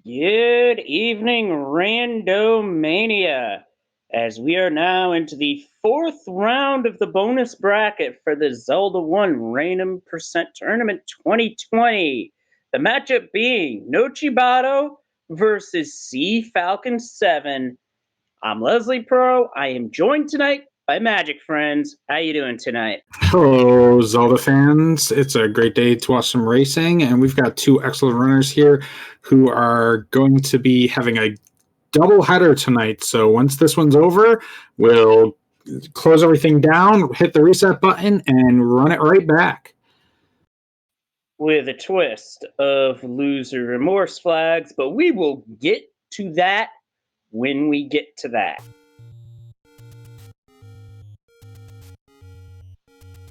Good evening, Randomania, as we are now into the fourth round of the bonus bracket for the Zelda 1 Random Percent Tournament 2020. The matchup being Nochibato versus CFalcon7. I'm Leslie Pro. I am joined tonight by Magic Friends. How you doing tonight? Hello, Zelda fans. It's a great day to watch some racing, and we've got two excellent runners here who are going to be having a double header tonight. So once this one's over, we'll close everything down, hit the reset button, and run it right back. With a twist of loser remorse flags, but we will get to that when we get to that.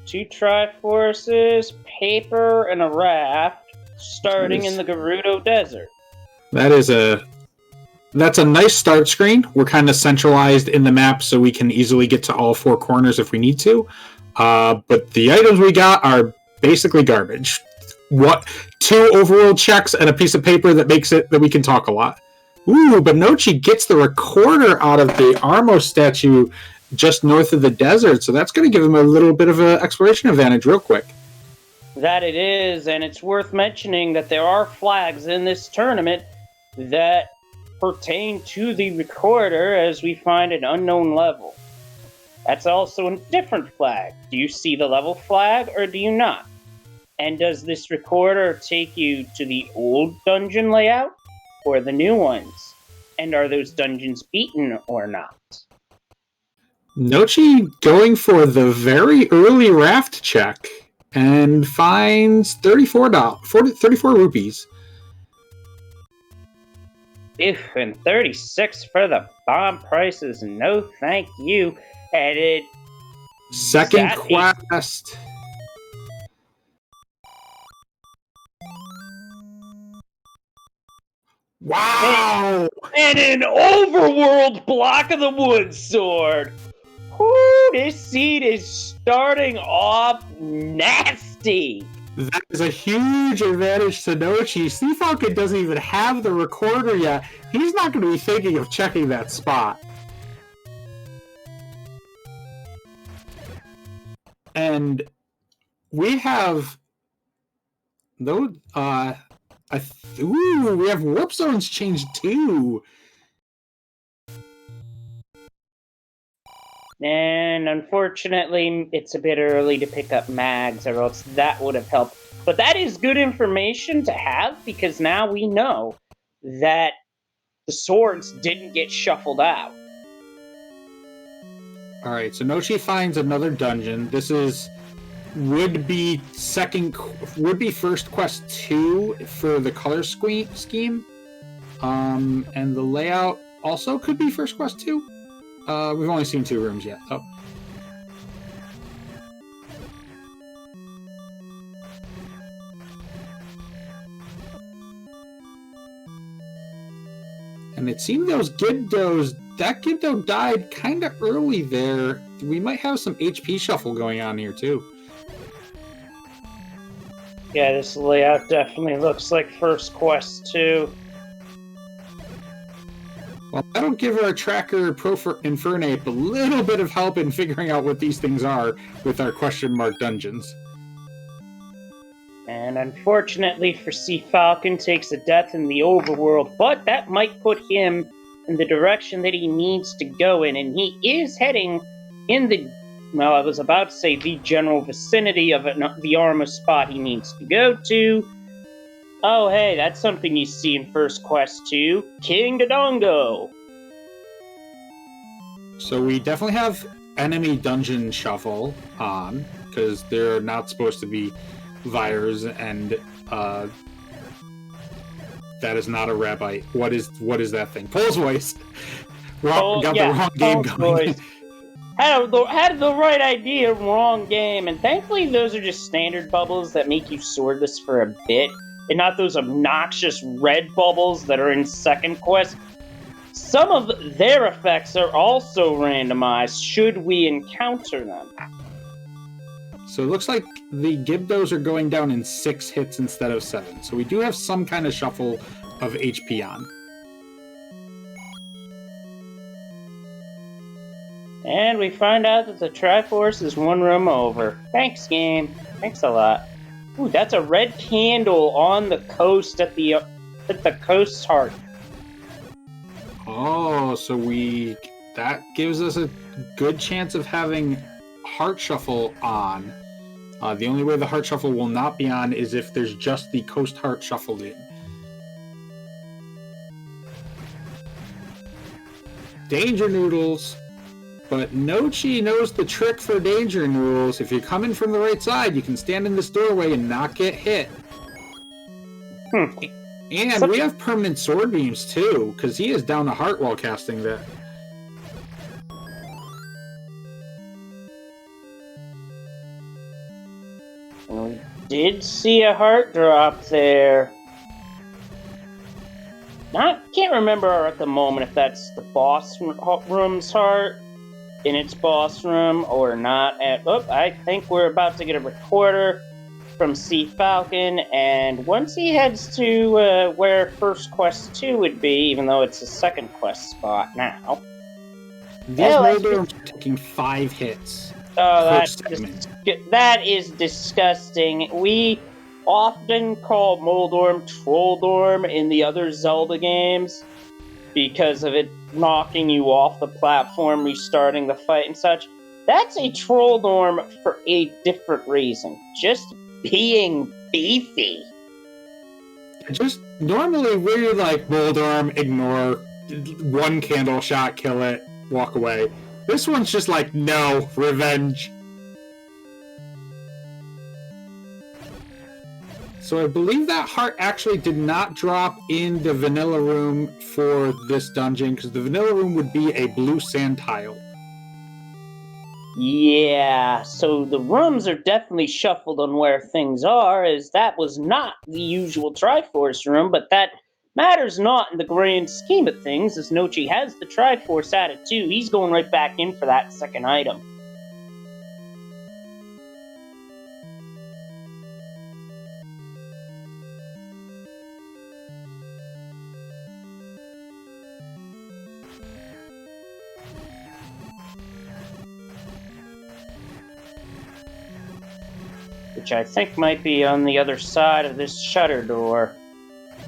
Two Triforces, paper, and a raft, starting in the Gerudo Desert. That's a nice start screen. We're kind of centralized in the map, so we can easily get to all four corners if we need to. But the items we got are basically garbage. What? 2 overworld checks and a piece of paper that makes it that we can talk a lot. Ooh, but Nochi gets the recorder out of the Armo statue just north of the desert, so that's going to give him a little bit of an exploration advantage real quick. That it is, and it's worth mentioning that there are flags in this tournament that pertain to the recorder as we find an unknown level. That's also a different flag. Do you see the level flag or do you not? And does this recorder take you to the old dungeon layout or the new ones? And are those dungeons beaten or not? Nochi going for the very early raft check and finds $34 rupees. And 36 for the bomb prices. No thank you. And it... Second quest. Wow! And an overworld block of the wood sword. Whoo, this seed is starting off nasty. That is a huge advantage to Nochi. CFalcon doesn't even have the recorder yet. He's not going to be thinking of checking that spot. And we have those. We have warp zones changed too. And unfortunately, it's a bit early to pick up mags, or else that would have helped. But that is good information to have, because now we know that the swords didn't get shuffled out. Alright, so Nochi finds another dungeon. This would be first quest 2 for the color scheme. And the layout also could be first quest 2. We've only seen 2 rooms yet, though. And it seemed that Gibdo died kind of early there. We might have some HP shuffle going on here, too. Yeah, this layout definitely looks like first quest 2. Well, that'll give our tracker Infernape a little bit of help in figuring out what these things are with our question mark dungeons. And unfortunately for CFalcon, takes a death in the overworld, but that might put him in the direction that he needs to go in, and he is heading in the, well, I was about to say the general vicinity of the Arma spot he needs to go to. Oh, hey, that's something you see in First Quest 2. King Dodongo! So we definitely have enemy dungeon shuffle on, because they're not supposed to be Vires, and that is not a rabbi. What is that thing? Pole's voice! The wrong game going. Had the right idea, wrong game, and thankfully those are just standard bubbles that make you swordless for a bit, and not those obnoxious red bubbles that are in second quest. Some of their effects are also randomized should we encounter them. So it looks like the Gibdos are going down in 6 hits instead of 7. So we do have some kind of shuffle of HP on. And we find out that the Triforce is one room over. Thanks, game. Thanks a lot. Ooh, that's a red candle on the coast at the coast heart. Oh, so that gives us a good chance of having Heart Shuffle on. The only way the Heart Shuffle will not be on is if there's just the Coast Heart shuffled in. Danger Noodles. But Nochi knows the trick for Danger Noodles. If you're coming from the right side, you can stand in this doorway and not get hit. And we have permanent sword beams too, because he is down to heart while casting that. We did see a heart drop there. I can't remember at the moment if that's the boss room's heart in its boss room or not. I think we're about to get a recorder from CFalcon, and once he heads to where first quest 2 would be, even though it's a second quest spot now. These Moldorms are taking 5 hits. Oh, that is disgusting. We often call Moldorm Trolldorm in the other Zelda games because of it knocking you off the platform, restarting the fight and such. That's a Trolldorm for a different reason. Just being beefy. Just normally we're like Moldorm, ignore, one candle shot, kill it, walk away. This one's just like, no, revenge. So I believe that heart actually did not drop in the vanilla room for this dungeon, because the vanilla room would be a blue sand tile. Yeah, so the rooms are definitely shuffled on where things are, as that was not the usual Triforce room, but that matters not in the grand scheme of things, as Nochi has the Triforce at it too. He's going right back in for that second item. Which I think might be on the other side of this shutter door.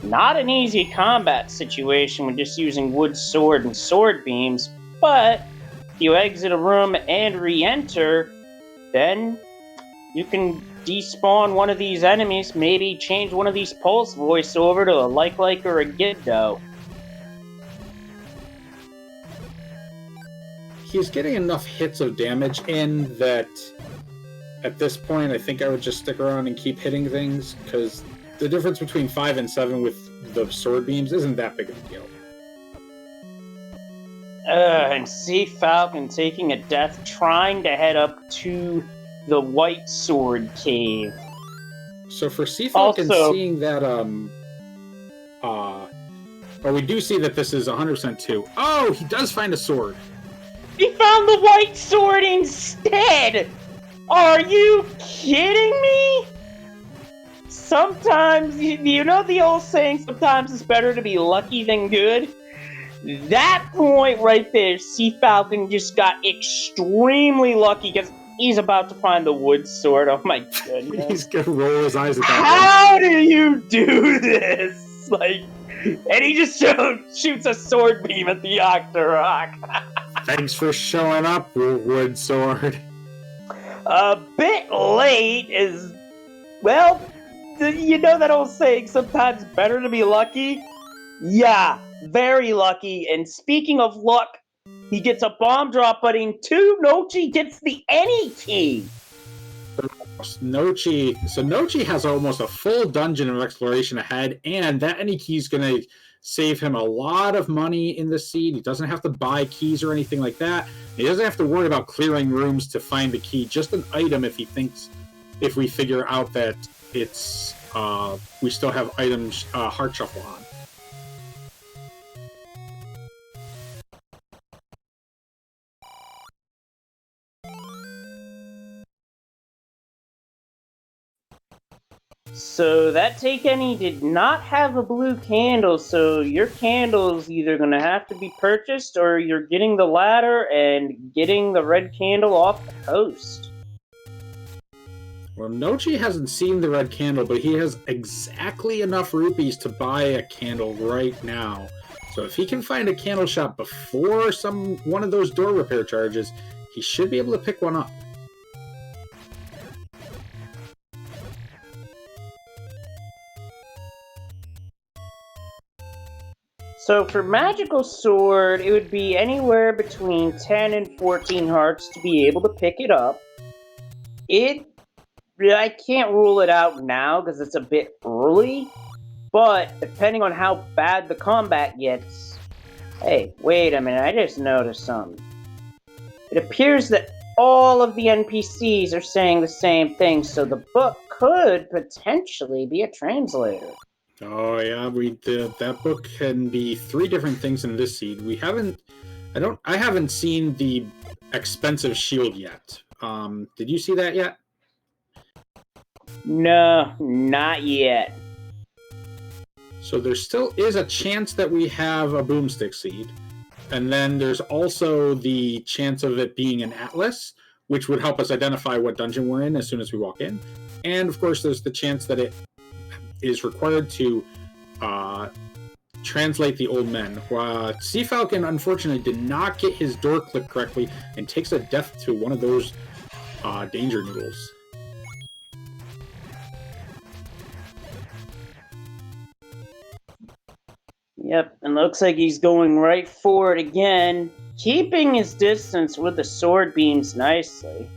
Not an easy combat situation with just using wood sword and sword beams, but if you exit a room and re-enter, then you can despawn one of these enemies, maybe change one of these pulse voiceover to a like or a Giddo. He's getting enough hits of damage in that at this point I think I would just stick around and keep hitting things, because the difference between 5 and 7 with the sword beams isn't that big of a deal. And CFalcon taking a death, trying to head up to the White Sword Cave. So for CFalcon, seeing that, we do see that this is 100% 2. Oh, he does find a sword. He found the White Sword instead! Are you kidding me? Sometimes, you know the old saying, sometimes it's better to be lucky than good? That point right there, CFalcon just got extremely lucky because he's about to find the wood sword. Oh my goodness. He's gonna roll his eyes at that. How do you do this? And he just shoots a sword beam at the Octorok. Thanks for showing up, wood sword. A bit late is, well, you know that old saying, sometimes better to be lucky? Yeah, very lucky. And speaking of luck, he gets a bomb drop, but in 2, Nochi gets the any key. Nochi has almost a full dungeon of exploration ahead, and that any key is going to save him a lot of money in the seed. He doesn't have to buy keys or anything like that. He doesn't have to worry about clearing rooms to find the key. Just an item if we figure out that it's we still have items heart shuffle on. So that take any did not have a blue candle, so your candle's either gonna have to be purchased or you're getting the ladder and getting the red candle off the host. Well, Nochi hasn't seen the red candle, but he has exactly enough rupees to buy a candle right now. So if he can find a candle shop before one of those door repair charges, he should be able to pick one up. So for magical sword, it would be anywhere between 10 and 14 hearts to be able to pick it up. I can't rule it out now because it's a bit early, but depending on how bad the combat gets... Hey, wait a minute, I just noticed something. It appears that all of the NPCs are saying the same thing, so the book could potentially be a translator. Oh yeah, that book can be 3 different things in this seed. I haven't seen the expensive shield yet. Did you see that yet? No, not yet. So there still is a chance that we have a boomstick seed. And then there's also the chance of it being an atlas, which would help us identify what dungeon we're in as soon as we walk in. And of course, there's the chance that it is required to translate the old men. CFalcon, unfortunately, did not get his door clip correctly and takes a death to one of those danger noodles. Yep, and looks like he's going right for it again, keeping his distance with the sword beams nicely.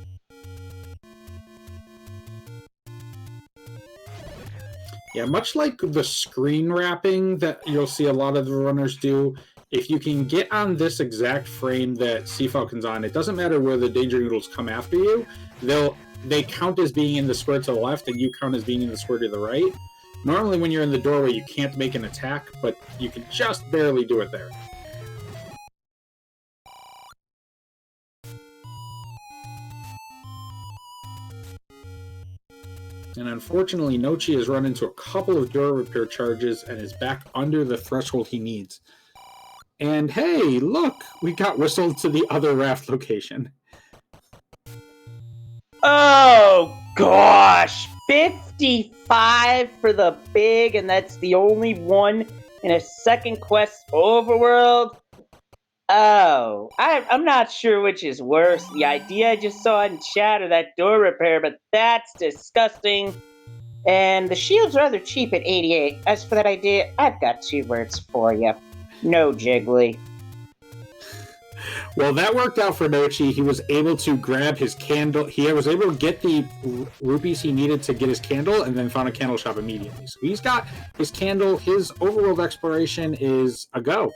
Yeah, much like the screen wrapping that you'll see a lot of the runners do, if you can get on this exact frame that CFalcon's on, it doesn't matter where the danger noodles come after you, they count as being in the square to the left and you count as being in the square to the right. Normally when you're in the doorway you can't make an attack, but you can just barely do it there. And unfortunately, Nochi has run into a couple of door repair charges and is back under the threshold he needs. And hey, look! We got whistled to the other raft location. Oh, gosh! 55 for the big, and that's the only one in a second quest overworld? Oh, I'm not sure which is worse. The idea I just saw in chat or that door repair, but that's disgusting. And the shield's rather cheap at 88. As for that idea, I've got 2 words for you. No jiggly. Well, that worked out for Nochi. He was able to grab his candle. He was able to get the rupees he needed to get his candle and then found a candle shop immediately. So he's got his candle. His overworld exploration is a go.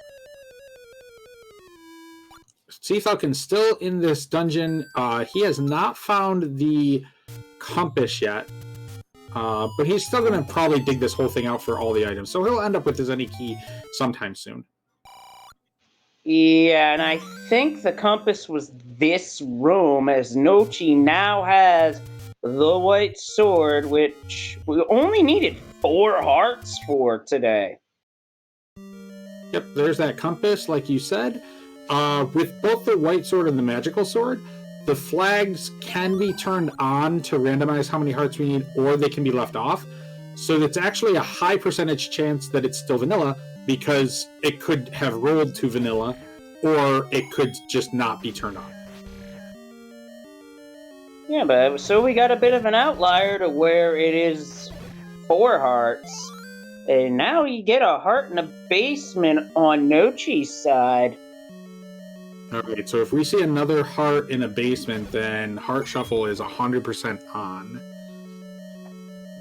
CFalcon's still in this dungeon. He has not found the compass yet. But he's still going to probably dig this whole thing out for all the items. So he'll end up with his any key sometime soon. Yeah, and I think the compass was this room, as Nochi now has the white sword, which we only needed 4 hearts for today. Yep, there's that compass, like you said. With both the white sword and the magical sword, the flags can be turned on to randomize how many hearts we need, or they can be left off. So it's actually a high percentage chance that it's still vanilla, because it could have rolled to vanilla, or it could just not be turned on. Yeah, but so we got a bit of an outlier to where it is 4 hearts. And now you get a heart in a basement on Nochi's side. Alright, so if we see another heart in a basement, then Heart Shuffle is 100% on.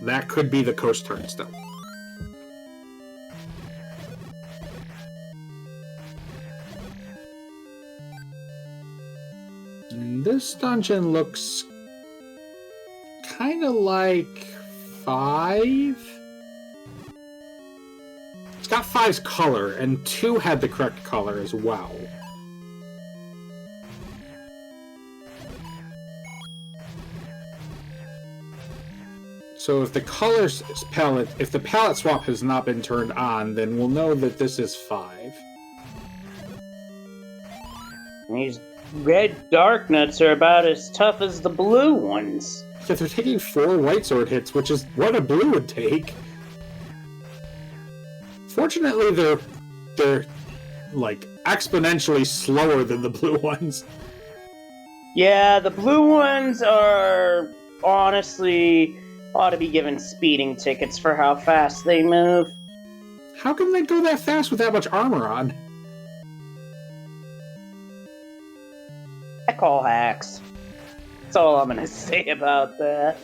That could be the coast turn still. And this dungeon looks kind of like 5. It's got 5's color, and 2 had the correct color as well. So if the if the palette swap has not been turned on, then we'll know that this is 5. These red dark nuts are about as tough as the blue ones. Yeah, they're taking 4 white sword hits, which is what a blue would take. Fortunately, they're like exponentially slower than the blue ones. Yeah, the blue ones are honestly ought to be given speeding tickets for how fast they move. How can they go that fast with that much armor on? I call hacks. That's all I'm gonna say about that.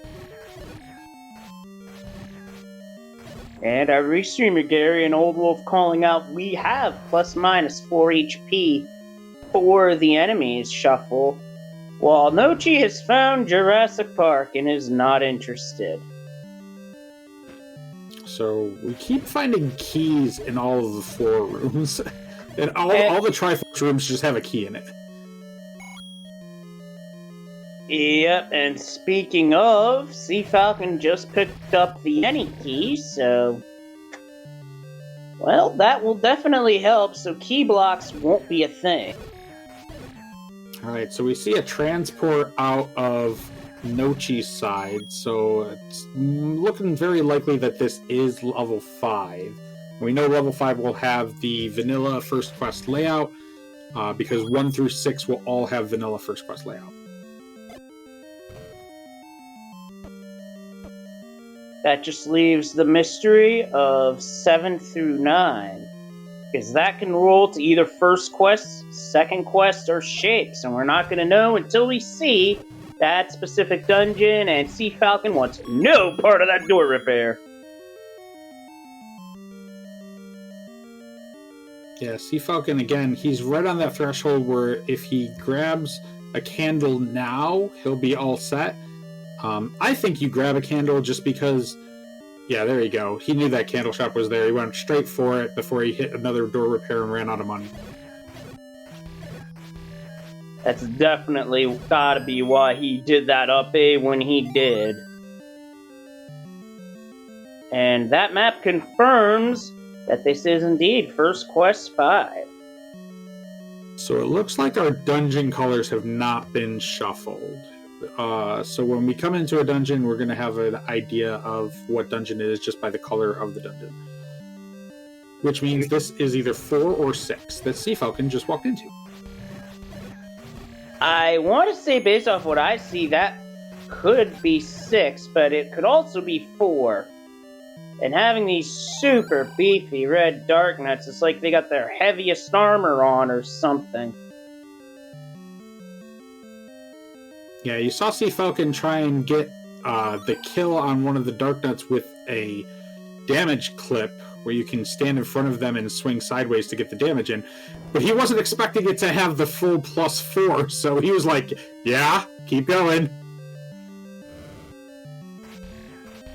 And our restreamer Gary and Old Wolf calling out, we have plus minus 4 HP for the enemies shuffle, while Nochi has found Jurassic Park and is not interested. So we keep finding keys in all of the 4 rooms, and all the Triforce rooms just have a key in it. Yep, and speaking of, CFalcon just picked up the any key, so... Well, that will definitely help, so key blocks won't be a thing. Alright, so we see a transport out of Nochi's side, so it's looking very likely that this is level 5. We know level 5 will have the vanilla first quest layout, because 1 through 6 will all have vanilla first quest layout. That just leaves the mystery of 7 through 9. Because that can roll to either first quest, second quest, or shapes. And we're not going to know until we see that specific dungeon, and CFalcon wants no part of that door repair. Yeah, CFalcon, again, he's right on that threshold where if he grabs a candle now, he'll be all set. I think you grab a candle just because, yeah, there you go. He knew that candle shop was there. He went straight for it before he hit another door repair and ran out of money. That's definitely gotta be why he did that up A when he did. And that map confirms that this is indeed First Quest 5. So it looks like our dungeon colors have not been shuffled. So when we come into a dungeon, we're going to have an idea of what dungeon it is just by the color of the dungeon. Which means this is either 4 or 6 that CFalcon just walked into. I want to say, based off what I see, that could be 6, but it could also be 4. And having these super beefy red dark nuts, it's like they got their heaviest armor on or something. Yeah, you saw CFalcon try and get the kill on one of the dark nuts with a damage clip where you can stand in front of them and swing sideways to get the damage in. But he wasn't expecting it to have the full +4, so he was like, yeah, keep going.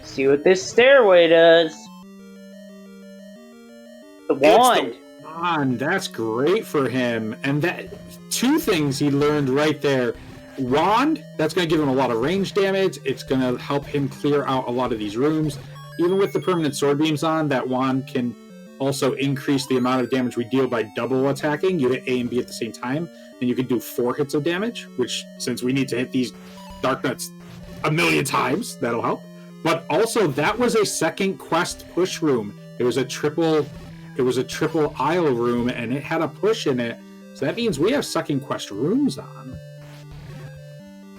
See what this stairway does. The wand. The wand. That's great for him. And that 2 things he learned right there. Wand, that's going to give him a lot of range damage. It's going to help him clear out a lot of these rooms. Even with the permanent sword beams on, that wand can also increase the amount of damage we deal by double attacking. You hit A and B at the same time, and you can do 4 hits of damage, which, since we need to hit these dark nuts a million times, that'll help. But also, that was a second quest push room. It was a triple aisle room, and it had a push in it. So that means we have second quest rooms on.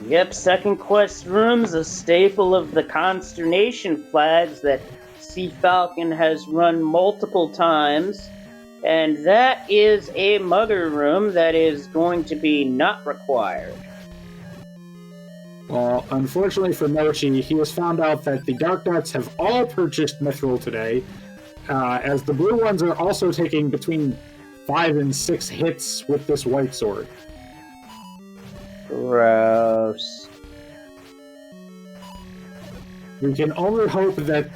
Yep, second quest rooms, a staple of the consternation flags that CFalcon has run multiple times. And that is a mugger room that is going to be not required. Well, unfortunately for Nochi, he has found out that the Dark Nuts have all purchased Mithril today, as the blue ones are also taking between 5 and 6 hits with this white sword. Gross. We can only hope that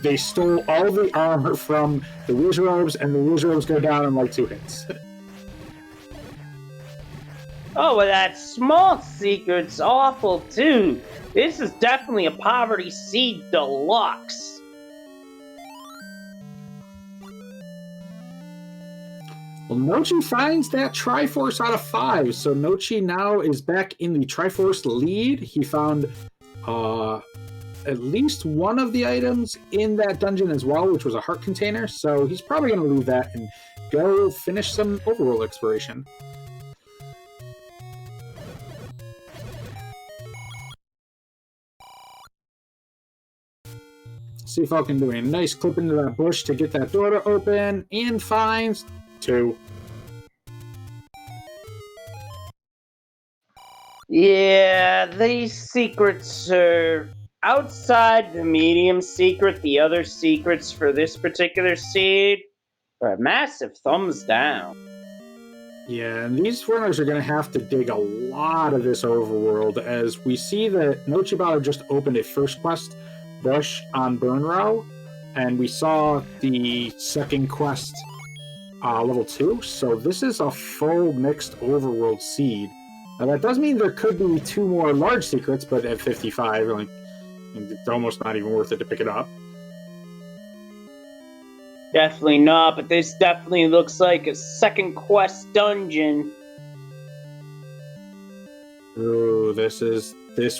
they stole all the armor from the Rouge Robes, and the Rouge Robes go down in like 2 hits. Oh, well, that small secret's awful, too. This is definitely a Poverty Seed Deluxe. Well, Nochi finds that Triforce out of 5, so Nochi now is back in the Triforce lead. He found at least one of the items in that dungeon as well, which was a heart container, so he's probably going to leave that and go finish some overworld exploration. CFalcon doing a nice clip into that bush to get that door to open, and finds 2. Yeah, these secrets are outside the medium secret. The other secrets for this particular seed are a massive thumbs down. Yeah, and these runners are going to have to dig a lot of this overworld, as we see that Nochibato just opened a first quest bush on Burn Row, and we saw the second quest level 2, so this is a full mixed overworld seed. Now that does mean there could be 2 more large secrets, but at 55, like, it's almost not even worth it to pick it up. Definitely not, but this definitely looks like a second quest dungeon. Ooh, this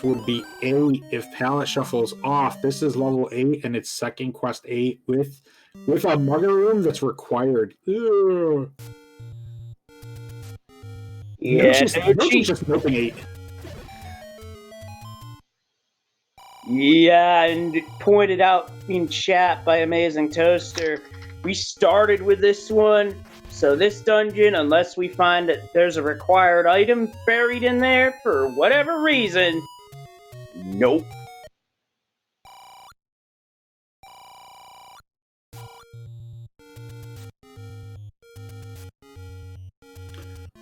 would be 8 if Palette Shuffle's off. This is level 8 and it's second quest 8 with a mugger room that's required. Ooh. Yeah, Nochi's just hoping 8. Yeah, and pointed out in chat by Amazing Toaster, we started with this one, so this dungeon, unless we find that there's a required item buried in there for whatever reason, nope.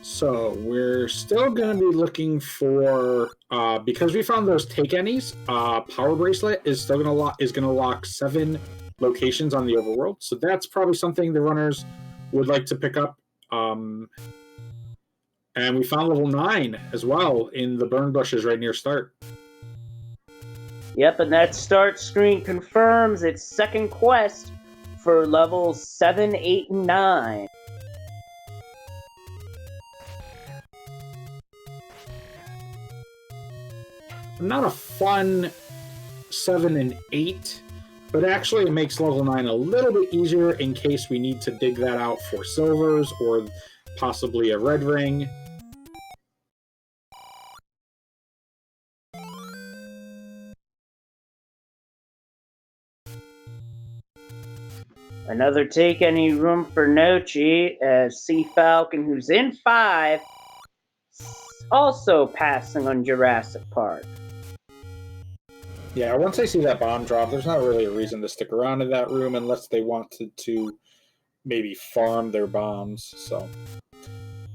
So we're still going to be looking for, because we found those take any's, Power Bracelet is still going to lock 7 locations on the overworld. So that's probably something the runners would like to pick up. And we found level 9 as well in the burn bushes right near start. Yep, and that start screen confirms its second quest for levels 7, 8, and 9. Not a fun 7 and 8, but actually it makes level 9 a little bit easier in case we need to dig that out for silvers or possibly a red ring. Another take any room for Nochi as CFalcon, who's in 5, also passing on Jurassic Park. Yeah, once I see that bomb drop, there's not really a reason to stick around in that room unless they wanted to maybe farm their bombs. So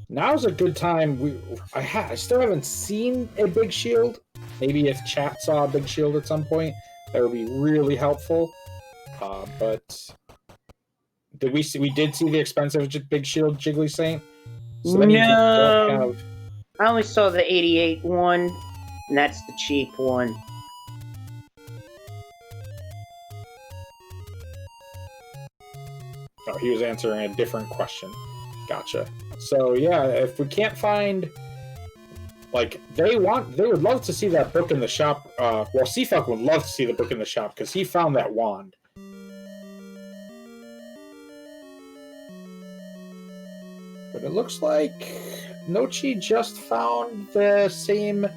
now's a good time. I still haven't seen a big shield. Maybe if chat saw a big shield at some point, that would be really helpful. But did we see? We did see the expensive big shield, Jiggly Saint. So that means we don't have. I only saw the 88 one, and that's the cheap one. Oh, he was answering a different question. Gotcha. So yeah, if we can't find, like, they would love to see that book in the shop. Well, CFalcon would love to see the book in the shop because he found that wand. But it looks like Nochi just found the same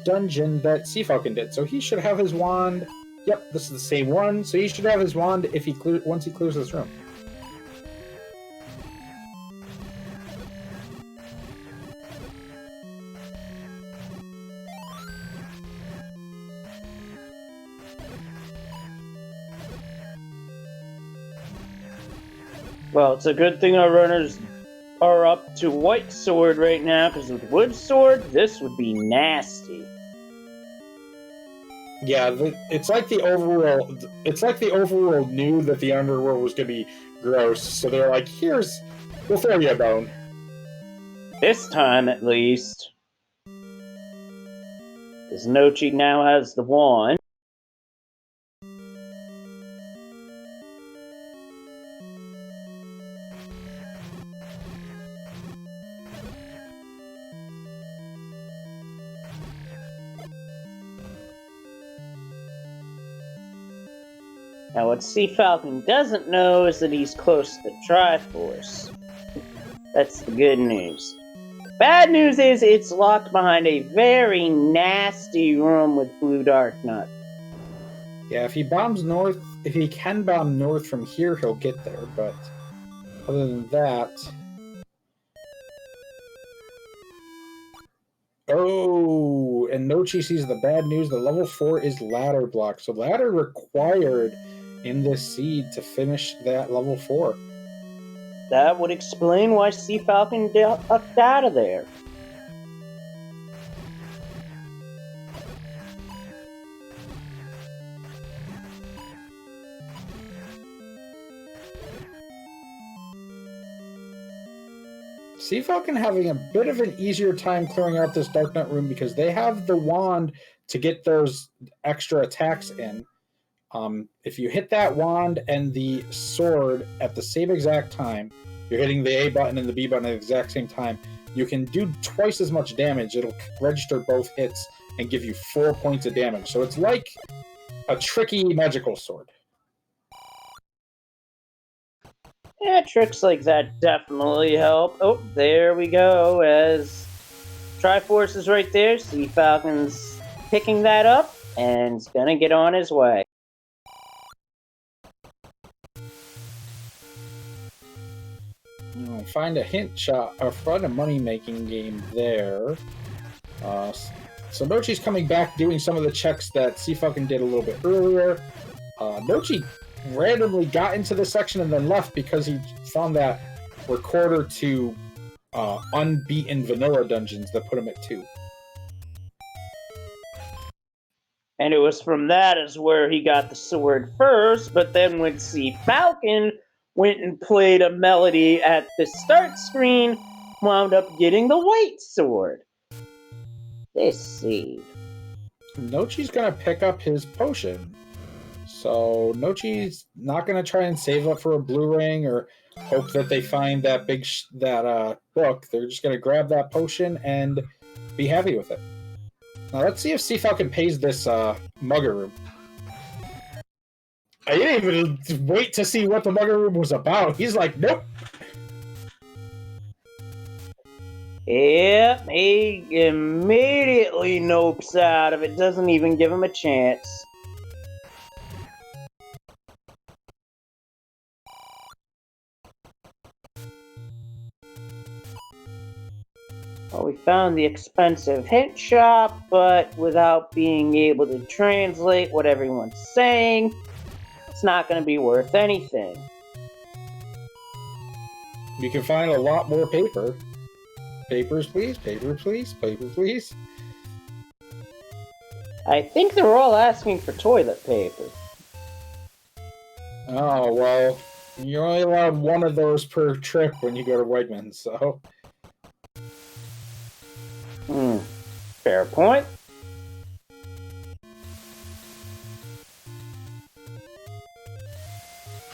dungeon that CFalcon did, so he should have his wand. Yep, this is the same one, so he should have his wand if once he clears this room. Well, it's a good thing our runners are up to White Sword right now, because with Wood Sword, this would be nasty. Yeah, it's like the overworld. It's like the overworld knew that the underworld was going to be gross, so they're like, we'll throw you a bone. This time, at least. As Nochi now has the wand. Now, what CFalcon doesn't know is that he's close to the Triforce. That's the good news. Bad news is it's locked behind a very nasty room with Blue Darknut. Yeah, if he bombs north, if he can bomb north from here, he'll get there, but other than that... Oh, and Nochi sees the bad news. The level 4 is ladder block. So ladder required in this seed to finish that level 4. That would explain why CFalcon ducked out of there. CFalcon having a bit of an easier time clearing out this Darknut room because they have the wand to get those extra attacks in. If you hit that wand and the sword at the same exact time, you're hitting the A button and the B button at the exact same time, you can do twice as much damage. It'll register both hits and give you 4 points of damage. So it's like a tricky magical sword. Yeah, tricks like that definitely help. Oh, there we go. As Triforce is right there, CFalcon's picking that up and is gonna get on his way. Find a hint shot, or find a money-making game there. So Nochi's coming back, doing some of the checks that CFalcon did a little bit earlier. Nochi randomly got into this section and then left because he found that recorder to unbeaten vanilla dungeons that put him at 2. And it was from that is where he got the sword first, but then when CFalcon went and played a melody at the start screen, wound up getting the white sword. This seed. Nochi's gonna pick up his potion. So Nochi's not gonna try and save up for a blue ring or hope that they find that big book. They're just gonna grab that potion and be happy with it. Now let's see if CFalcon pays this mugger room. I didn't even wait to see what the mugger room was about. He's like, nope. Yep, he immediately nopes out of it. Doesn't even give him a chance. Well, we found the expensive hint shop, but without being able to translate what everyone's saying, it's not going to be worth anything. You can find a lot more paper. Papers, please. Paper, please. Paper, please. I think they're all asking for toilet paper. Oh, well, you're only allowed one of those per trip when you go to Wegmans, so... Fair point.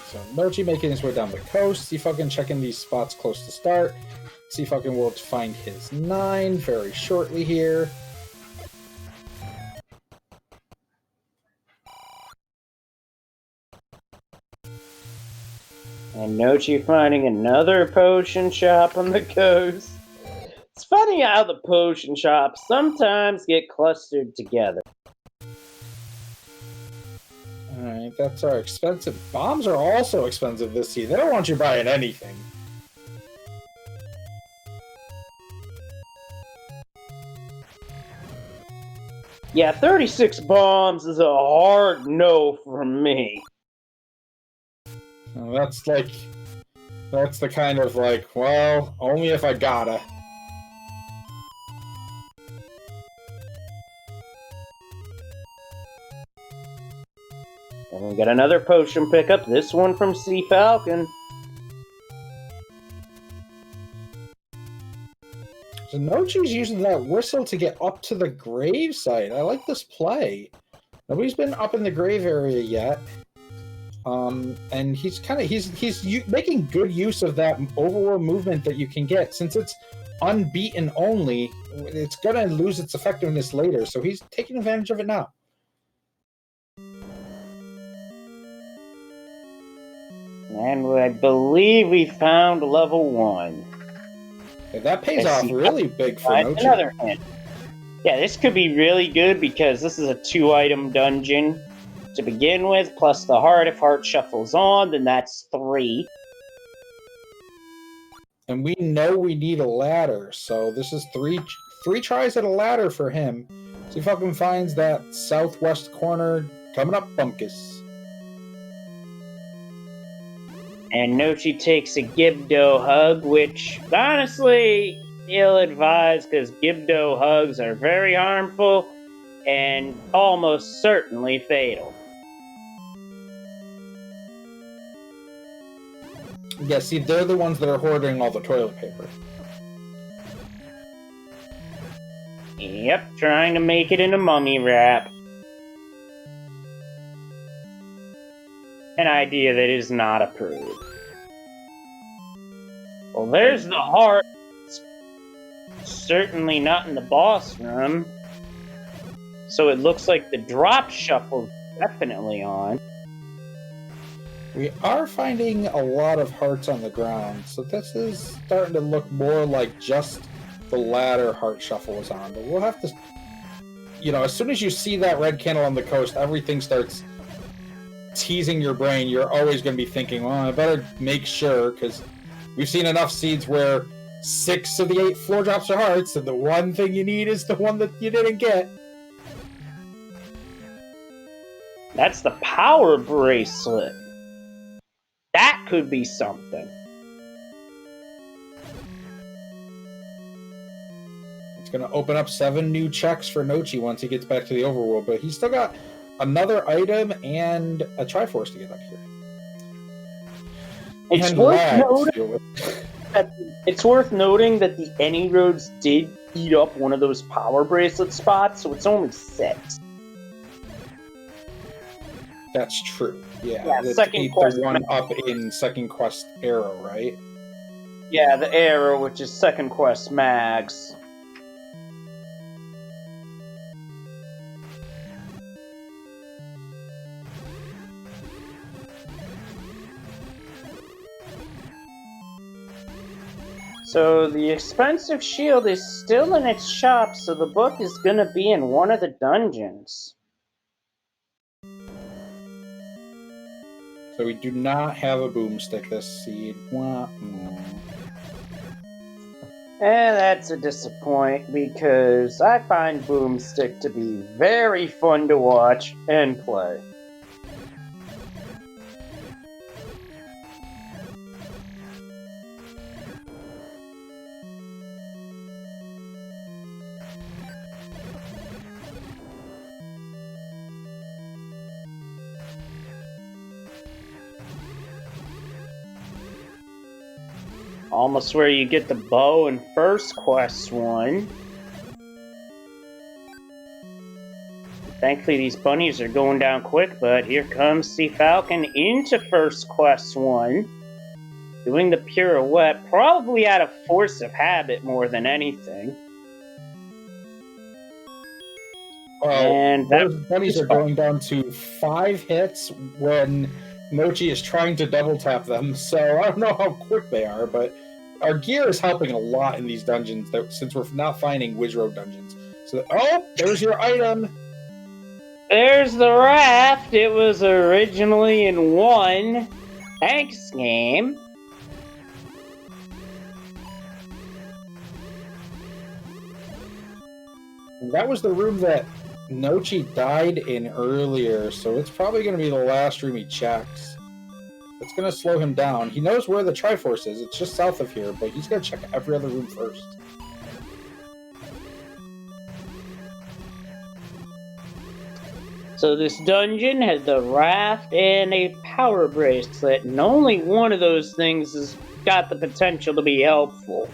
So Nochi making his way down the coast. CFalcon checking these spots close to start. CFalcon will find his 9 very shortly here. And Nochi finding another potion shop on the coast. It's funny how the potion shops sometimes get clustered together. Alright, that's our expensive. Bombs are also expensive this season. They don't want you buying anything. Yeah, 36 bombs is a hard no from me. Well, that's the kind of like, well, only if I gotta. And we got another potion pickup, this one from CFalcon. So Nochi's using that whistle to get up to the grave site. I like this play. Nobody's been up in the grave area yet. And he's making good use of that overworld movement that you can get. Since it's unbeaten only, it's gonna lose its effectiveness later, so he's taking advantage of it now. And I believe we found level 1. And that pays off really big for Nochi. Another hint. Yeah, this could be really good because this is a 2-item dungeon to begin with, plus the heart. If heart shuffles on, then that's 3. And we know we need a ladder, so this is three tries at a ladder for him. See if Falcon finds that southwest corner coming up, Bunkus. And Nochi takes a Gibdo hug, which, honestly, ill-advised, because Gibdo hugs are very harmful and almost certainly fatal. Yeah, see, they're the ones that are hoarding all the toilet paper. Yep, trying to make it in a mummy wrap. An idea that is not approved. Well, there's the heart. It's certainly not in the boss room. So it looks like the drop shuffle's definitely on. We are finding a lot of hearts on the ground, so this is starting to look more like just the ladder heart shuffle is on. But we'll have to... You know, as soon as you see that red candle on the coast, everything starts teasing your brain. You're always going to be thinking, well, I better make sure, because we've seen enough seeds where 6 of the 8 floor drops are hearts, and the one thing you need is the one that you didn't get. That's the power bracelet. That could be something. It's going to open up 7 new checks for Nochi once he gets back to the overworld, but he's still got another item and a Triforce to get up here. It's worth noting that the Any Roads did eat up one of those power bracelet spots, so it's only 6. That's true. Yeah, second quest. The one up in Second Quest Arrow, right? Yeah, the Arrow, which is Second Quest Mags. So the expensive shield is still in its shop, so the book is gonna be in one of the dungeons. So we do not have a boomstick this seed. That's a disappointment, because I find Boomstick to be very fun to watch and play. Almost where you get the bow in First Quest 1. Thankfully, these bunnies are going down quick, but here comes CFalcon into First Quest 1. Doing the pirouette, probably out of force of habit more than anything. And those bunnies are going down to 5 hits when Nochi is trying to double tap them, so I don't know how quick they are, but our gear is helping a lot in these dungeons since we're not finding Wizroad dungeons. So, there's your item. There's the raft. It was originally in 1. Thanks, game. That was the room that Nochi died in earlier, so it's probably going to be the last room he checks. It's going to slow him down. He knows where the Triforce is. It's just south of here, but he's going to check every other room first. So this dungeon has the raft and a power bracelet, and only one of those things has got the potential to be helpful.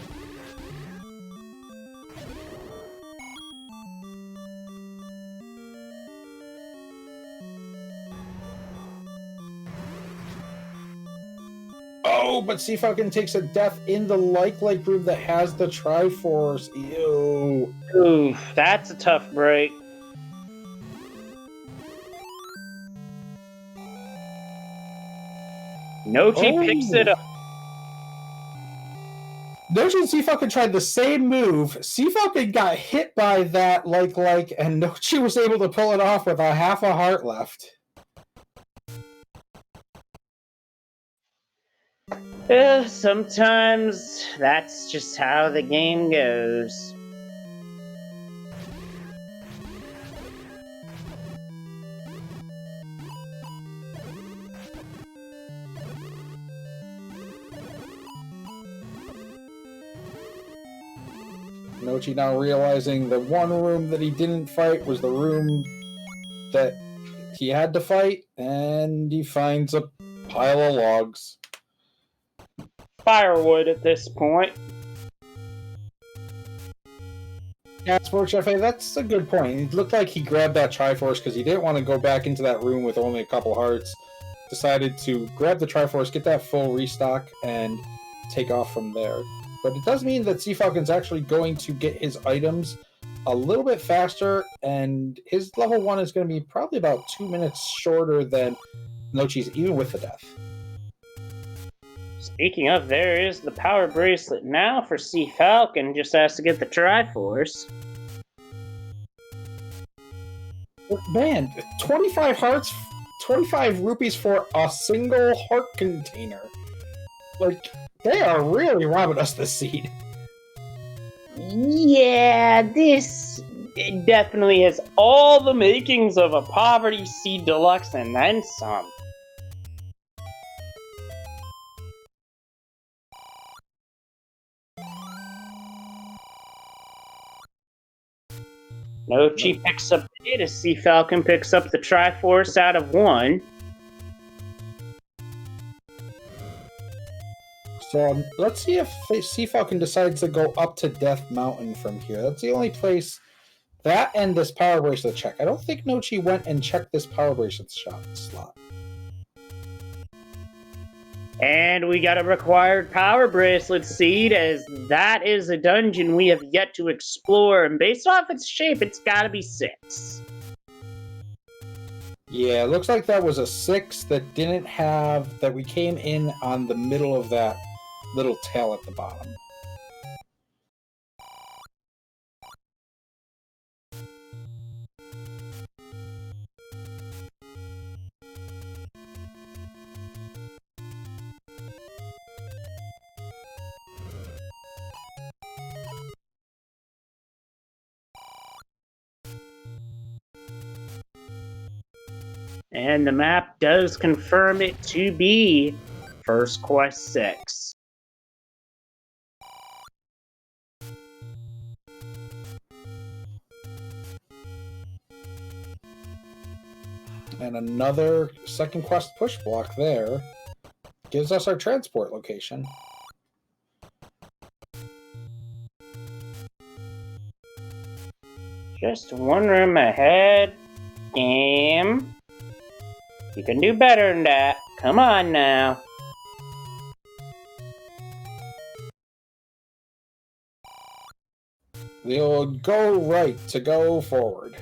Oh, but CFalcon takes a death in the like room that has the Triforce. Ew. Ooh, that's a tough break. Nochi picks it up. Nochi and CFalcon tried the same move. CFalcon got hit by that like, and Nochi was able to pull it off with a half a heart left. Sometimes that's just how the game goes. Nochi now realizing the one room that he didn't fight was the room that he had to fight, and he finds a pile of logs. Firewood at this point. Yeah, Sports Cafe, that's a good point. It looked like he grabbed that Triforce because he didn't want to go back into that room with only a couple hearts. Decided to grab the Triforce, get that full restock, and take off from there. But it does mean that CFalcon's actually going to get his items a little bit faster, and his level 1 is going to be probably about 2 minutes shorter than Nochi's, even with the death. Speaking of, there is the power bracelet now for CFalcon, just has to get the Triforce. Man, 25 hearts, 25 rupees for a single heart container. Like, they are really robbing us this seed. Yeah, this definitely has all the makings of a Poverty Seed Deluxe and then some. Nochi picks up the data. CFalcon picks up the Triforce out of 1. So let's see if CFalcon decides to go up to Death Mountain from here. That's the only place. That and this power bracelet check. I don't think Nochi went and checked this power bracelet slot. And we got a required power bracelet seed, as that is a dungeon we have yet to explore, and based off its shape, it's gotta be 6. Yeah, it looks like that was a 6 that didn't have, that we came in on the middle of that little tail at the bottom. And the map does confirm it to be First Quest 6. And another second quest push block there gives us our transport location. Just one room ahead. Game. You can do better than that. Come on now. They'll go right to go forward.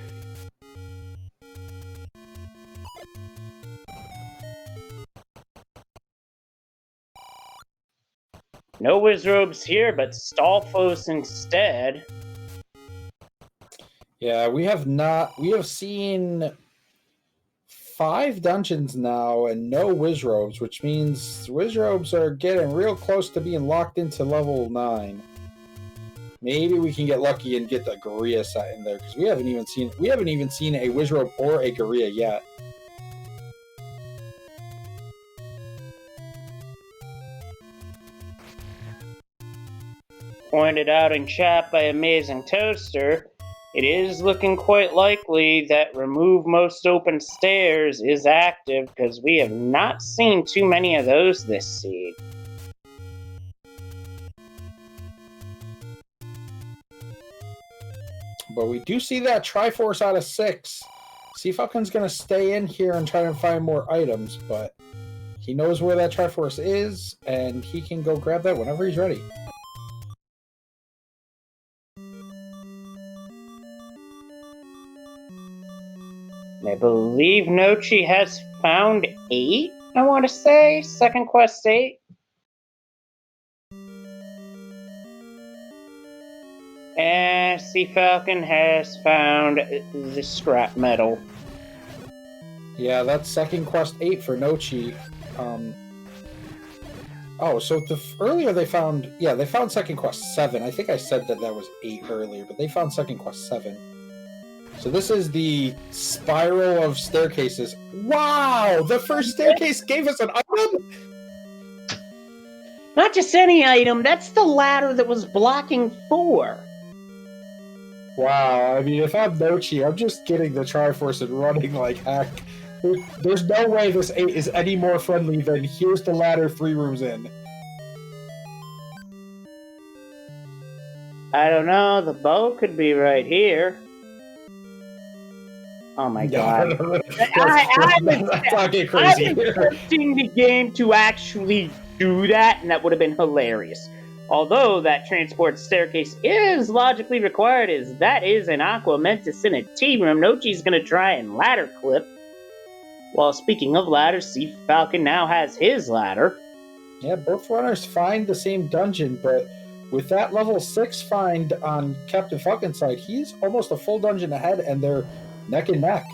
No Wizrobes here, but Stalfos instead. Yeah, we have seen 5 dungeons now and no Wizrobes, which means Wizrobes are getting real close to being locked into level 9. Maybe we can get lucky and get the Gorilla set in there, because we haven't even seen a Wizrobe or a Gorilla yet. Pointed out in chat by Amazing Toaster, it is looking quite likely that Remove Most Open Stairs is active, because we have not seen too many of those this seed. But we do see that Triforce out of 6. CFalcon's going to stay in here and try to find more items, but He knows where that Triforce is, and he can go grab that whenever he's ready. I believe Nochi has found 8, I want to say. Second quest 8. And CFalcon has found the scrap metal. Yeah, that's second quest 8 for Nochi. So earlier they found second quest 7. I think I said that was 8 earlier, but they found second quest 7. So this is the spiral of staircases. Wow! The first staircase gave us an item? Not just any item, that's the ladder that was blocking 4. Wow, I mean, if I'm Nochi, I'm just getting the Triforce and running like heck. There's no way this 8 is any more friendly than here's the ladder 3 rooms in. I don't know, the bow could be right here. Oh my god. That's get crazy. I'm expecting the game to actually do that, and that would have been hilarious. Although that transport staircase is logically required, as that is an Aqua Mentis in a T-room, Nochi's gonna try and ladder clip. Well, speaking of ladders, CFalcon now has his ladder. Yeah, both runners find the same dungeon, but with that level 6 find on Captain Falcon's side, he's almost a full dungeon ahead, and they're neck and neck.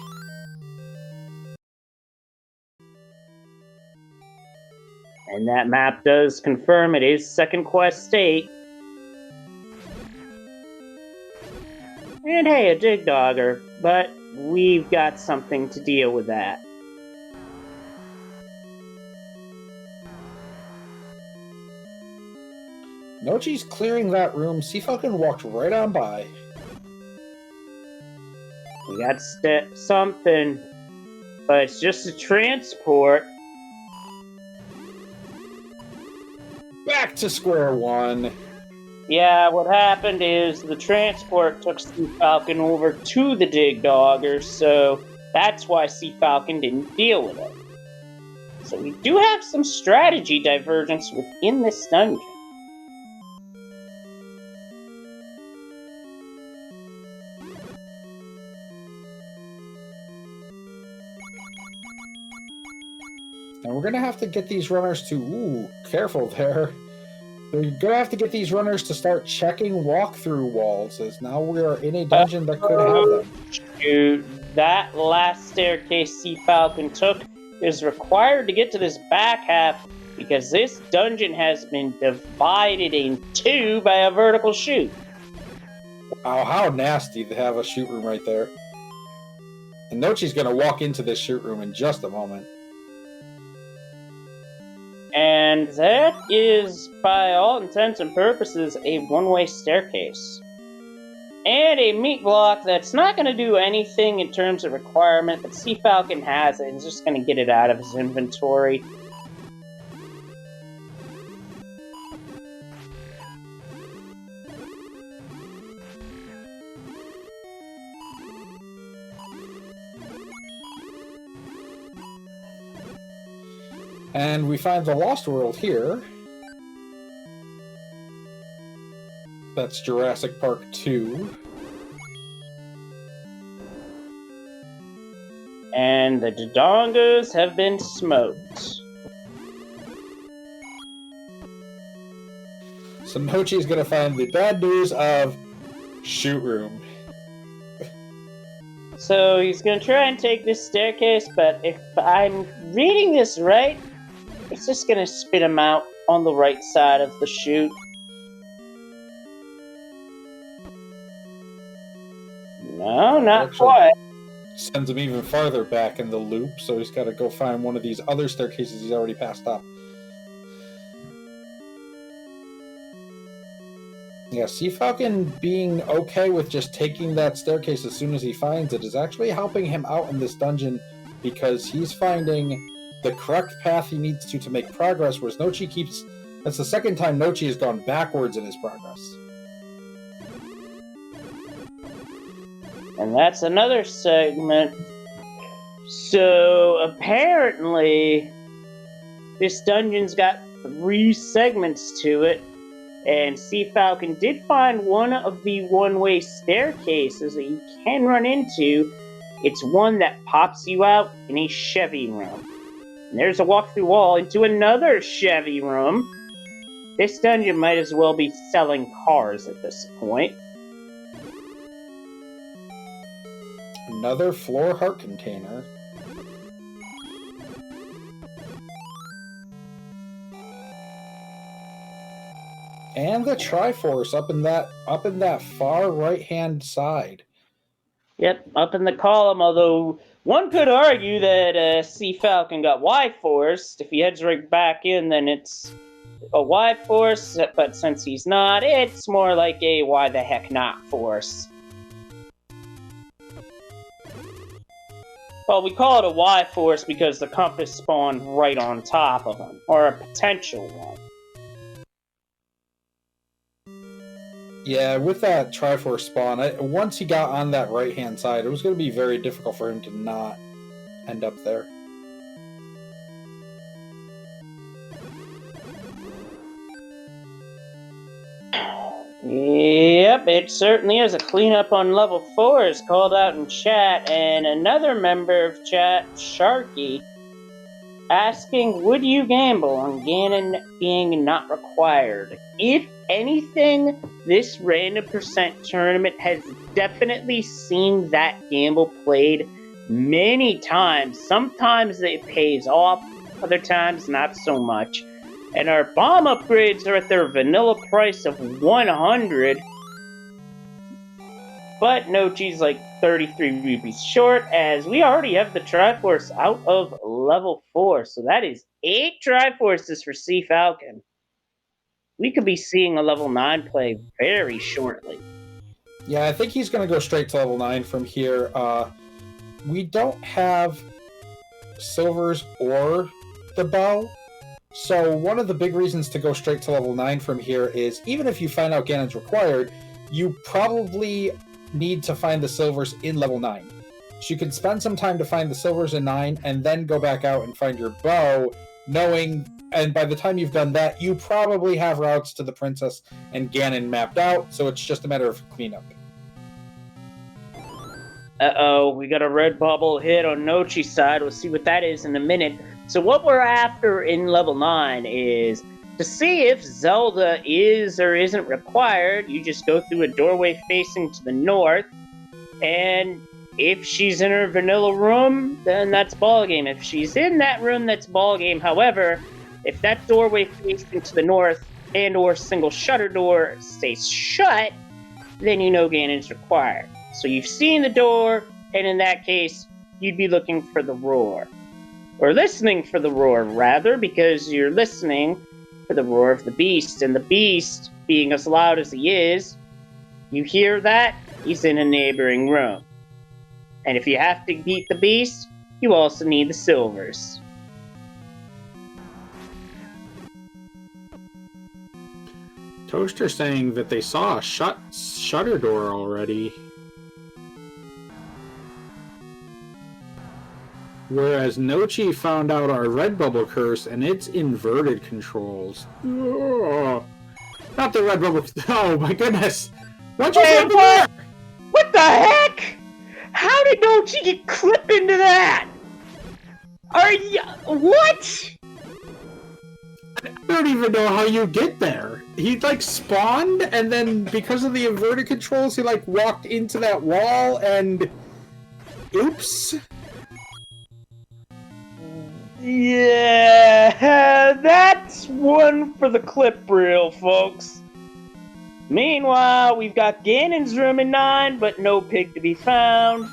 And that map does confirm it is second quest 8. And hey, a dig dogger, but we've got something to deal with that. Nochi's clearing that room. CFalcon walked right on by. We got something, but it's just a transport. Back to square one. Yeah, what happened is the transport took CFalcon over to the dig dogger, so that's why CFalcon didn't deal with it. So we do have some strategy divergence within this dungeon. And we're going to have to get these runners to... Ooh, careful there. We're going to have to get these runners to start checking walkthrough walls, as now we are in a dungeon that could have them. Shoot, that last staircase CFalcon took is required to get to this back half, because this dungeon has been divided in 2 by a vertical chute. Wow, how nasty to have a shoot room right there. And Nochi's going to walk into this shoot room in just a moment. And that is, by all intents and purposes, a one-way staircase. And a meat block that's not going to do anything in terms of requirement, but CFalcon has it and is just going to get it out of his inventory. And we find the Lost World here. That's Jurassic Park 2. And the Dodongas have been smoked. So Nochi's going to find the bad news of shoot room. So he's going to try and take this staircase, but if I'm reading this right, it's just going to spit him out on the right side of the chute. No, not quite. Sends him even farther back in the loop, so he's got to go find one of these other staircases he's already passed up. Yeah, CFalcon being okay with just taking that staircase as soon as he finds it is actually helping him out in this dungeon, because he's finding the correct path he needs to make progress, whereas Nochi keeps... That's the second time Nochi has gone backwards in his progress. And that's another segment. So, apparently, This dungeon's got 3 segments to it, and CFalcon did find one of the one-way staircases that you can run into. It's one that pops you out in a Chevy room. And there's a walk-through wall into another Chevy room. This dungeon might as well be selling cars at this point. Another floor heart container. And the Triforce up in that far right-hand side. Yep, up in the column, although one could argue that CFalcon got Y-Forced. If he heads right back in, then it's a Y-Force, but since he's not, it's more like a why the heck not force. Well, we call it a Y-Force because the compass spawned right on top of him, or a potential one. Yeah, with that Triforce spawn, once he got on that right-hand side, it was going to be very difficult for him to not end up there. Yep, it certainly is. A cleanup on level 4 is called out in chat, and another member of chat, Sharky, asking, would you gamble on Ganon being not required? If anything, this random percent tournament has definitely seen that gamble played many times. Sometimes it pays off, other times not so much. And our bomb upgrades are at their vanilla price of 100. But Nochi's like 33 rupees short, as we already have the Triforce out of level 4. So that is 8 Triforces for CFalcon. We could be seeing a level 9 play very shortly. Yeah, I think he's going to go straight to level 9 from here. We don't have silvers or the bow. So one of the big reasons to go straight to level 9 from here is, even if you find out Ganon's required, you probably need to find the silvers in level 9. So you can spend some time to find the silvers in 9, and then go back out and find your bow, knowing, and by the time you've done that, you probably have routes to the Princess and Ganon mapped out, so it's just a matter of cleanup. Uh-oh, we got a red bubble hit on Nochi's side. We'll see what that is in a minute. So what we're after in level 9 is to see if Zelda is or isn't required. You just go through a doorway facing to the north, and if she's in her vanilla room, then that's ballgame. If she's in that room, that's ballgame. However, if that doorway facing to the north and or single shutter door stays shut, then you know Ganon's required. So you've seen the door, and in that case, you'd be looking for the roar. Or listening for the roar, rather, because you're listening for the roar of the beast. And the beast, being as loud as he is, you hear that, he's in a neighboring room. And if you have to beat the beast, you also need the silvers. Toaster saying that they saw a shutter door already. Whereas Nochi found out our red bubble curse, and its inverted controls. Ugh. Not the red bubble. Oh my goodness! What just happened there? What the heck? How did Nochi get clipped into that? Are you... What? I don't even know how you get there. He like spawned, and then because of the inverted controls, he like walked into that wall, and oops. Yeah, that's one for the clip reel, folks. Meanwhile, we've got Ganon's room in 9, but no pig to be found.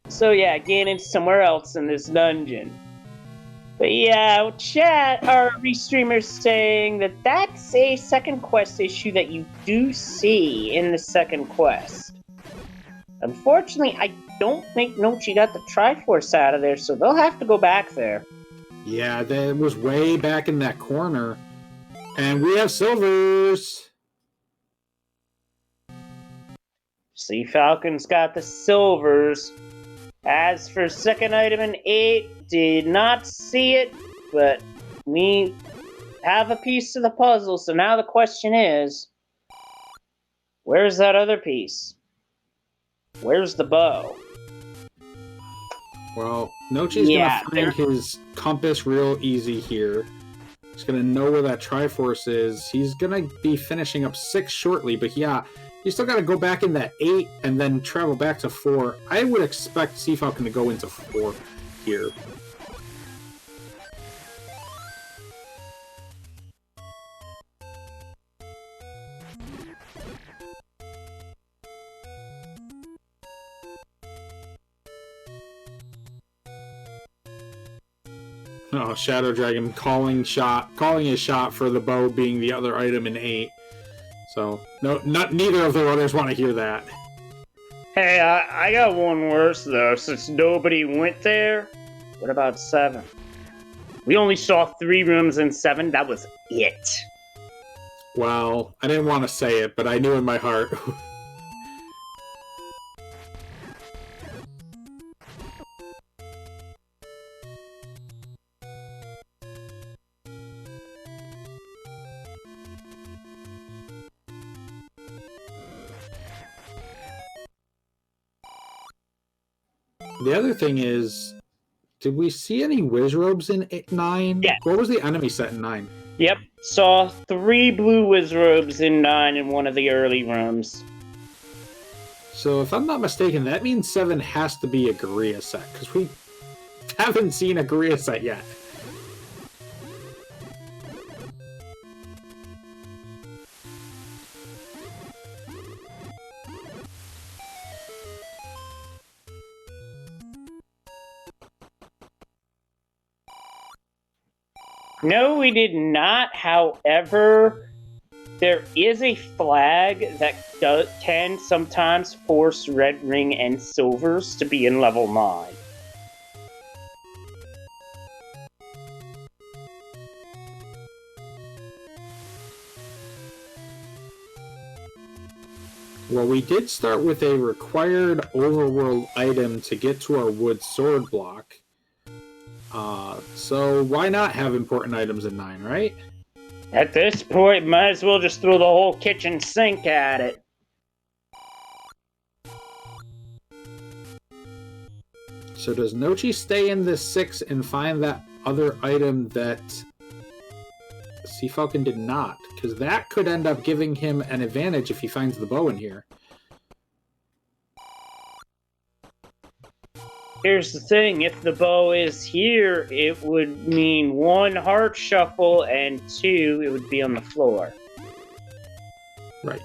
So yeah, Ganon's somewhere else in this dungeon. But yeah, chat, our restreamers saying that that's a second quest issue that you do see in the second quest. Unfortunately, I don't think Nochi got the Triforce out of there, so they'll have to go back there. Yeah, that was way back in that corner. And we have silvers! CFalcon's got the silvers. As for second item in 8, did not see it, but we have a piece of the puzzle, so now the question is, where's that other piece? Where's the bow? Well, Nochi's Yeah, gonna find his compass real easy here. He's gonna know where that Triforce is. He's gonna be finishing up 6 shortly, but yeah, you still gotta go back in that 8 and then travel back to 4. I would expect CFalcon to go into 4 here. Oh, Shadow Dragon calling his shot for the bow being the other item in 8. So neither of the others want to hear that. Hey, I got one worse though, since nobody went there. What about 7? We only saw 3 rooms in 7, that was it. Well, I didn't want to say it, but I knew in my heart. The other thing is, did we see any Wizrobes in 9? Yeah. What was the enemy set in 9? Yep, saw 3 blue Wizrobes in 9 in one of the early rooms. So if I'm not mistaken, that means 7 has to be a Guerilla set, because we haven't seen a Guerilla set yet. No, we did not. However, there is a flag that can sometimes force Red Ring and Silvers to be in level 9. Well, we did start with a required overworld item to get to our wood sword block. So why not have important items in 9, right? At this point, might as well just throw the whole kitchen sink at it. So does Nochi stay in this 6 and find that other item that CFalcon did not? Because that could end up giving him an advantage if he finds the bow in here. Here's the thing, if the bow is here, it would mean 1 heart shuffle, and 2, it would be on the floor. Right.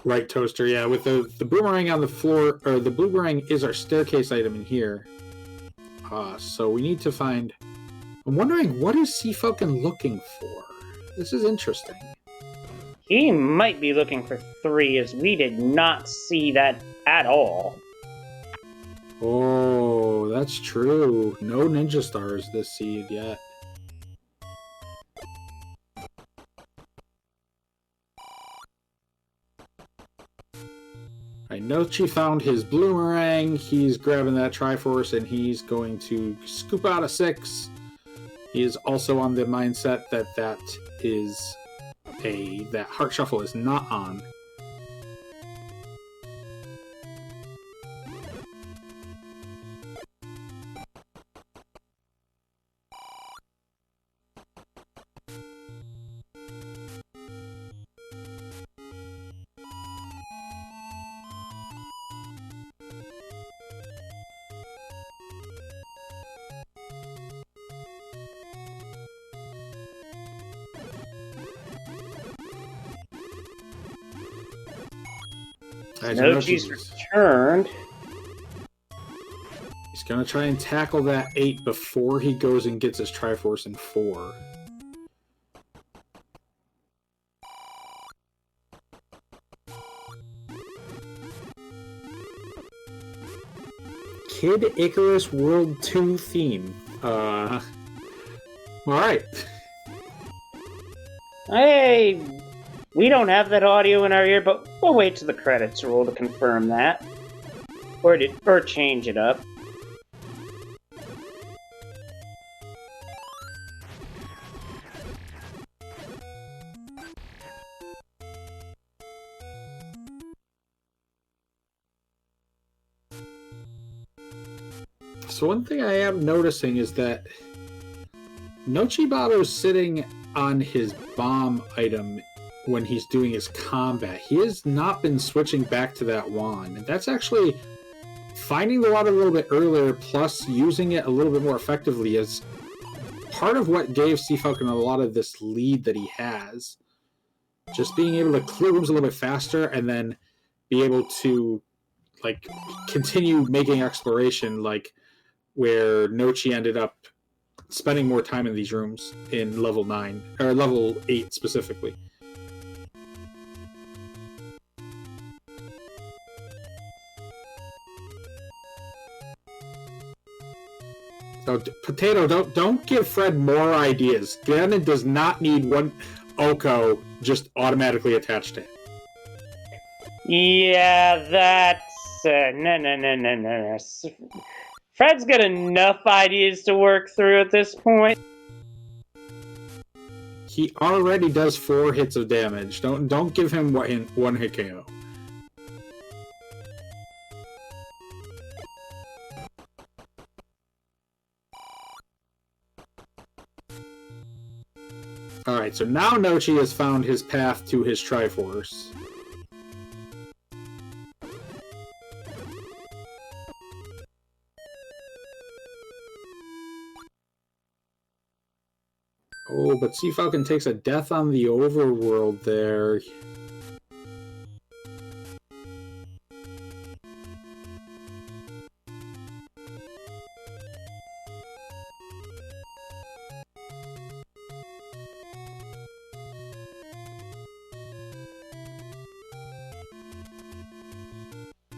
Right, Toaster, yeah, with the boomerang on the floor, or the boomerang is our staircase item in here. So we need to find... I'm wondering, what is CFalcon looking for? This is interesting. He might be looking for 3, as we did not see that at all. Oh, that's true. No Ninja Stars this seed yet. I know Nochi found his boomerang. He's grabbing that Triforce and he's going to scoop out a 6. He is also on the mindset that that Heart Shuffle is not on. Nochi's returned. He's going to try and tackle that 8 before he goes and gets his Triforce in 4. Kid Icarus World 2 theme. Alright. Hey, we don't have that audio in our ear, but we'll wait till the credits roll to confirm that. Or change it up. So one thing I am noticing is that Nochibato's sitting on his bomb item when he's doing his combat. He has not been switching back to that wand. And that's actually finding the water a little bit earlier, plus using it a little bit more effectively is part of what gave CFalcon a lot of this lead that he has. Just being able to clear rooms a little bit faster and then be able to like continue making exploration, like where Nochi ended up spending more time in these rooms in level 9 or level 8 specifically. So, Potato, don't give Fred more ideas. Ganon does not need one Oko just automatically attached to him. Yeah, that's... no. Fred's got enough ideas to work through at this point. He already does 4 hits of damage. Don't give him one hit KO. Alright, so now Nochi has found his path to his Triforce. Oh, but CFalcon takes a death on the overworld there.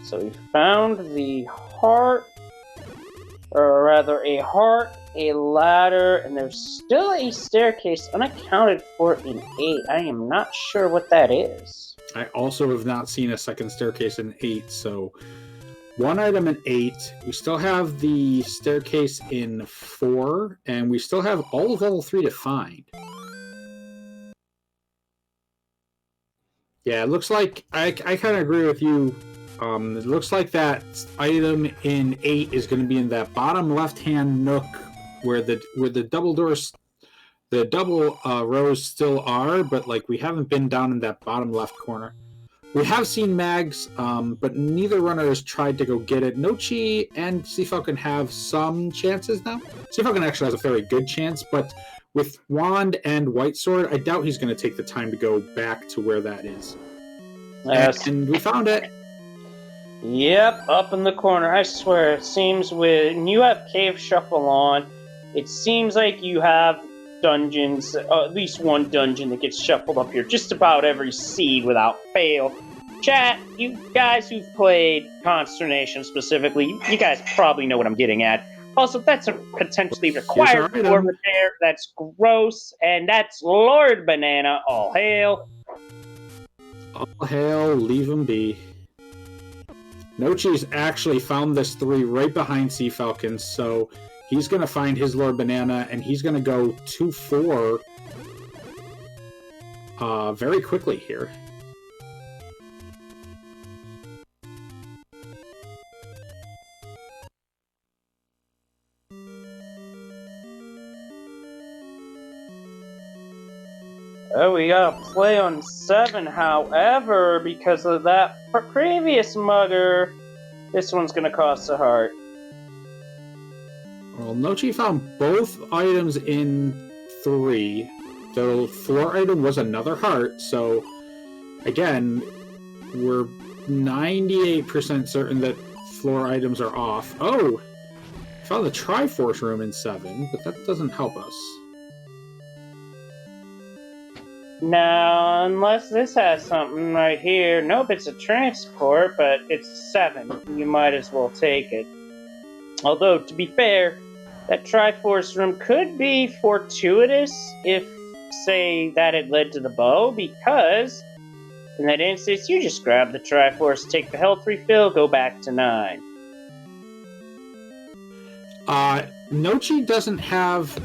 So we found the heart, or rather a heart, a ladder, and there's still a staircase unaccounted for in 8. I am not sure what that is. I also have not seen a second staircase in 8, so 1 item in 8. We still have the staircase in 4, and we still have all of level 3 to find. Yeah, it looks like I kind of agree with you. It looks like that item in 8 is going to be in that bottom left-hand nook where the double doors, the double rows still are, but like we haven't been down in that bottom left corner. We have seen mags, but neither runner has tried to go get it. Nochi and CFalcon have some chances now. CFalcon actually has a very good chance, but with Wand and White Sword, I doubt he's going to take the time to go back to where that is. And we found it. Yep, up in the corner. I swear, it seems when you have Cave Shuffle on, it seems like you have dungeons, at least one dungeon that gets shuffled up here just about every seed without fail. Chat, you guys who've played Consternation specifically, you guys probably know what I'm getting at. Also, that's a potentially required over there. That's gross, and that's Lord Banana. All hail. All hail, leave him be. Nochi's actually found this 3 right behind CFalcon, so he's going to find his Lord Banana, and he's going to go 2-4 very quickly here. Oh, we got to play on 7, however, because of that previous mugger, this one's going to cost a heart. Well, Nochi found both items in 3. The 4 item was another heart, so again, we're 98% certain that floor items are off. Oh! Found the Triforce room in 7, but that doesn't help us. Now, unless this has something right here. Nope, it's a transport, but it's 7. You might as well take it. Although, to be fair, that Triforce room could be fortuitous if, say, that had led to the bow, because in that instance, you just grab the Triforce, take the health refill, go back to 9. Nochi doesn't have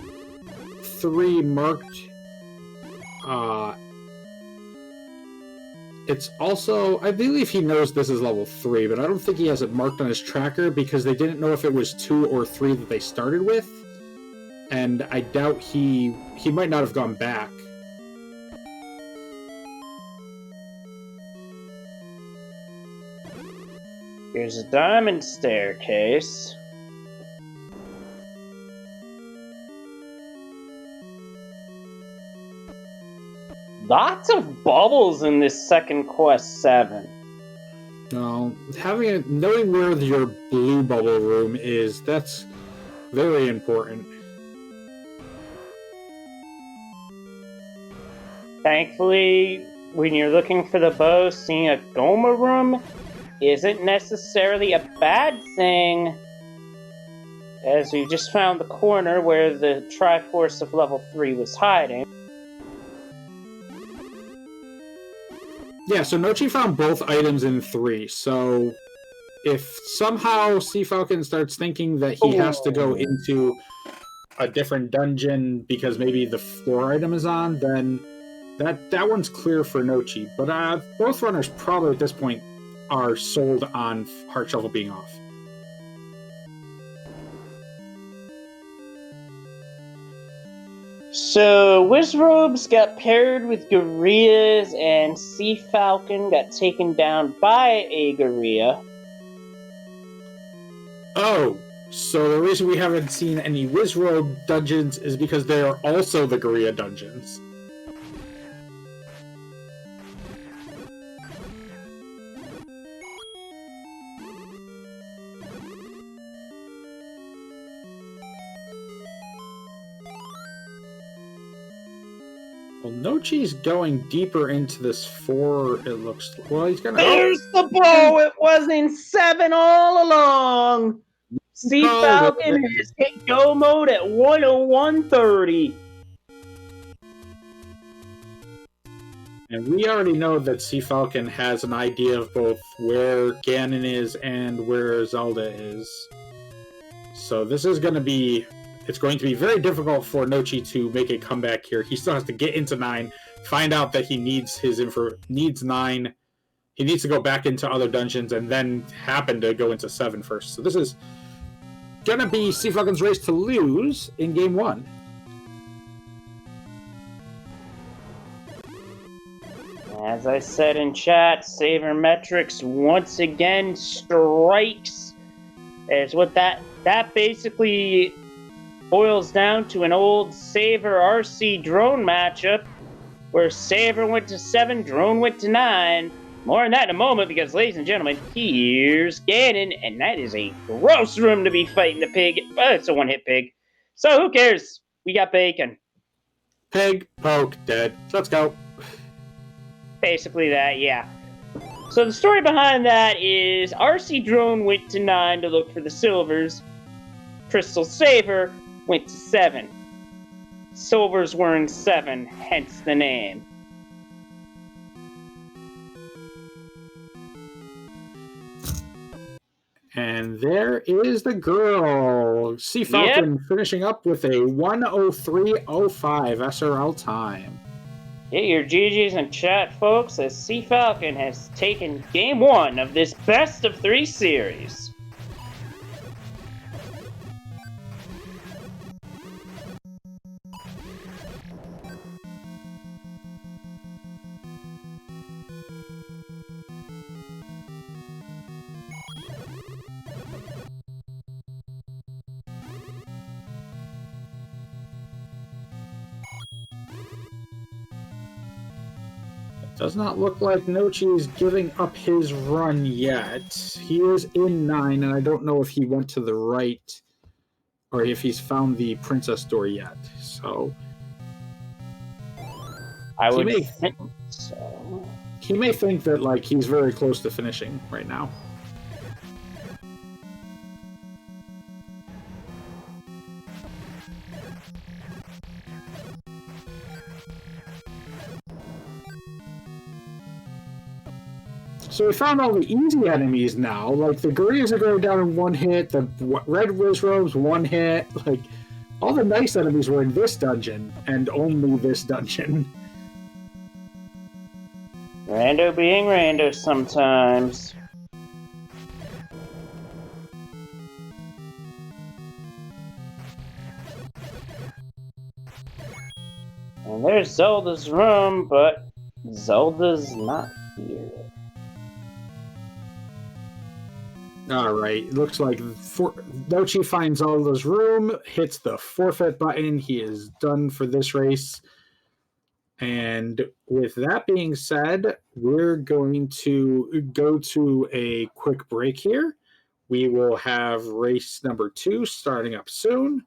3 marked. It's also, I believe he knows this is level 3, but I don't think he has it marked on his tracker because they didn't know if it was 2 or 3 that they started with. And I doubt he might not have gone back. Here's a diamond staircase. Lots of bubbles in this second quest 7. No, knowing where your blue bubble room is, that's very important. Thankfully, when you're looking for the bow, seeing a Goma room isn't necessarily a bad thing, as we just found the corner where the Triforce of level 3 was hiding. Yeah, so Nochi found both items in 3, so if somehow CFalcon starts thinking that he has to go into a different dungeon because maybe the floor item is on, then that one's clear for Nochi. But both runners probably at this point are sold on Heart Shovel being off. So, Wizrobes got paired with Gorillas, and CFalcon got taken down by a Gorilla. Oh, so the reason we haven't seen any Wizrobe dungeons is because they are also the Gorilla dungeons. Well, Nochi's going deeper into this 4, it looks... Well, he's gonna... There's the bow! It was in 7 all along! CFalcon has hit go mode at 101.30. And we already know that CFalcon has an idea of both where Ganon is and where Zelda is. So this is going to be... It's going to be very difficult for Nochi to make a comeback here. He still has to get into 9, find out that he needs needs 9. He needs to go back into other dungeons and then happen to go into 7 first. So this is going to be CFalcon's race to lose in game 1. As I said in chat, Saver Metrics once again strikes. As what that basically boils down to an old Saver RC drone matchup where Saver went to 7, drone went to 9. More on that in a moment because, ladies and gentlemen, here's Ganon, and that is a gross room to be fighting the pig. But it's a one-hit pig. So who cares? We got bacon. Pig, poke, dead. Let's go. Basically that, yeah. So the story behind that is RC Drone went to 9 to look for the silvers. Crystal Saver went to 7. Silvers were in 7, hence the name. And there is the girl. CFalcon finishing up with a 103.05 SRL time. Get your GGs in chat, folks, as CFalcon has taken game 1 of this best of 3 series. Does not look like Nochi is giving up his run yet. He is in 9, and I don't know if he went to the right or if he's found the princess door yet. So I would think so. He may think that like he's very close to finishing right now. So we found all the easy enemies now. Like the gorillas are going down in one hit. The red wizrobes, one hit. Like all the nice enemies were in this dungeon, and only this dungeon. Rando being rando sometimes. And there's Zelda's room, but Zelda's not here. Alright, looks like Nochi finds Zelda's room, hits the forfeit button. He is done for this race. And with that being said, we're going to go to a quick break here. We will have race number 2 starting up soon.